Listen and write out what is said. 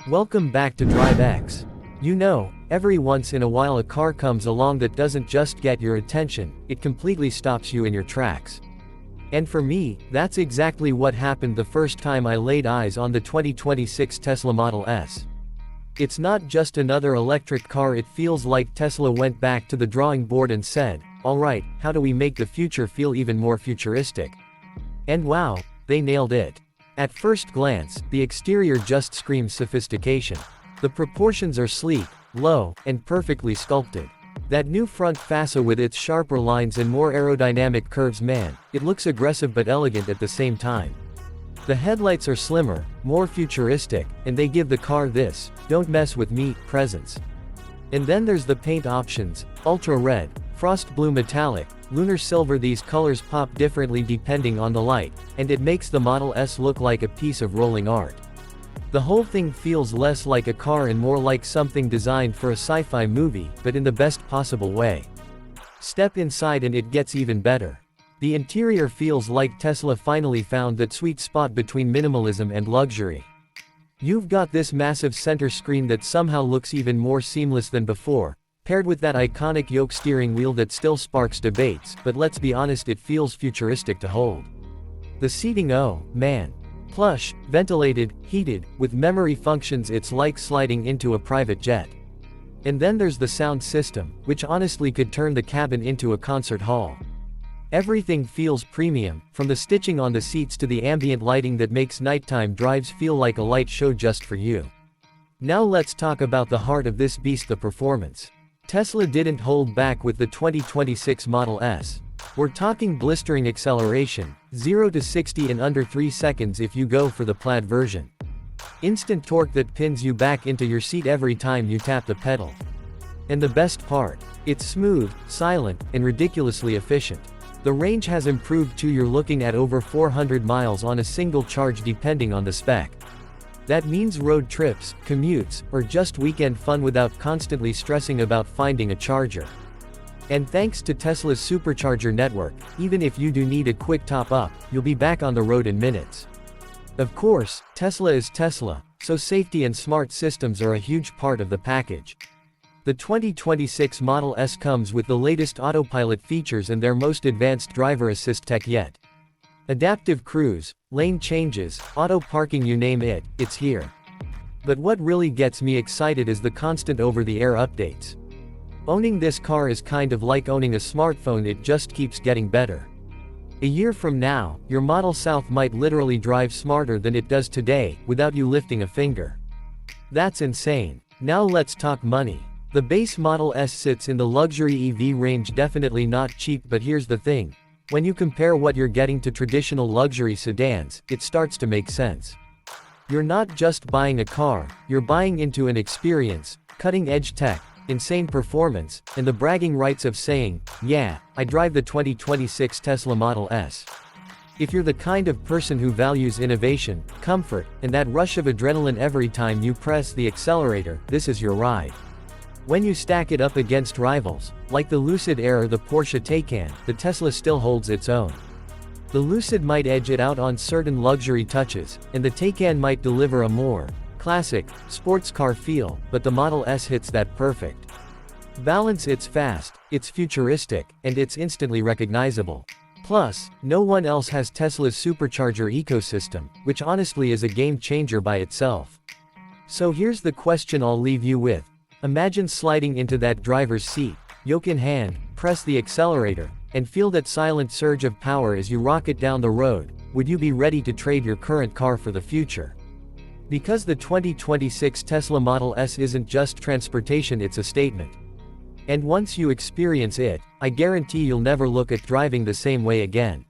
Welcome back to Drive X. You know, every once in a while a car comes along that doesn't just get your attention, it completely stops you in your tracks. And for me, that's exactly what happened the first time I laid eyes on the 2026 Tesla Model S. It's not just another electric car, it feels like Tesla went back to the drawing board and said, alright, how do we make the future feel even more futuristic? And wow, they nailed it. At first glance, the exterior just screams sophistication. The proportions are sleek, low, and perfectly sculpted. That new front fascia with its sharper lines and more aerodynamic curves, man, it looks aggressive but elegant at the same time. The headlights are slimmer, more futuristic, and they give the car this, "don't mess with me" presence. And then there's the paint options: ultra red, frost blue metallic, lunar silver. These colors pop differently depending on the light, and it makes the Model S look like a piece of rolling art. The whole thing feels less like a car and more like something designed for a sci-fi movie, but in the best possible way. Step inside and it gets even better. The interior feels like Tesla finally found that sweet spot between minimalism and luxury. You've got this massive center screen that somehow looks even more seamless than before, paired with that iconic yoke steering wheel that still sparks debates, but let's be honest, it feels futuristic to hold. The seating, oh, man. Plush, ventilated, heated, with memory functions. It's like sliding into a private jet. And then there's the sound system, which honestly could turn the cabin into a concert hall. Everything feels premium, from the stitching on the seats to the ambient lighting that makes nighttime drives feel like a light show just for you. Now let's talk about the heart of this beast, the performance. Tesla didn't hold back with the 2026 Model S. We're talking blistering acceleration, 0 to 60 in under 3 seconds if you go for the Plaid version. Instant torque that pins you back into your seat every time you tap the pedal. And the best part? It's smooth, silent, and ridiculously efficient. The range has improved too. You're looking at over 400 miles on a single charge depending on the spec. That means road trips, commutes, or just weekend fun without constantly stressing about finding a charger. And thanks to Tesla's supercharger network, even if you do need a quick top-up, you'll be back on the road in minutes. Of course, Tesla is Tesla, so safety and smart systems are a huge part of the package. The 2026 Model S comes with the latest autopilot features and their most advanced driver assist tech yet. Adaptive cruise, lane changes, auto parking, you name it, it's here. But what really gets me excited is the constant over-the-air updates. Owning this car is kind of like owning a smartphone, it just keeps getting better. A year from now, your Model S might literally drive smarter than it does today, without you lifting a finger. That's insane. Now let's talk money. The base Model S sits in the luxury EV range, definitely not cheap, but here's the thing. When you compare what you're getting to traditional luxury sedans, it starts to make sense. You're not just buying a car, you're buying into an experience, cutting-edge tech, insane performance, and the bragging rights of saying, yeah, I drive the 2026 Tesla Model S. If you're the kind of person who values innovation, comfort, and that rush of adrenaline every time you press the accelerator, this is your ride. When you stack it up against rivals, like the Lucid Air or the Porsche Taycan, the Tesla still holds its own. The Lucid might edge it out on certain luxury touches, and the Taycan might deliver a more classic, sports car feel, but the Model S hits that perfect balance. It's fast, it's futuristic, and it's instantly recognizable. Plus, no one else has Tesla's supercharger ecosystem, which honestly is a game changer by itself. So here's the question I'll leave you with. Imagine sliding into that driver's seat, yoke in hand, press the accelerator, and feel that silent surge of power as you rocket down the road. Would you be ready to trade your current car for the future? Because the 2026 Tesla Model S isn't just transportation, it's a statement. And once you experience it, I guarantee you'll never look at driving the same way again.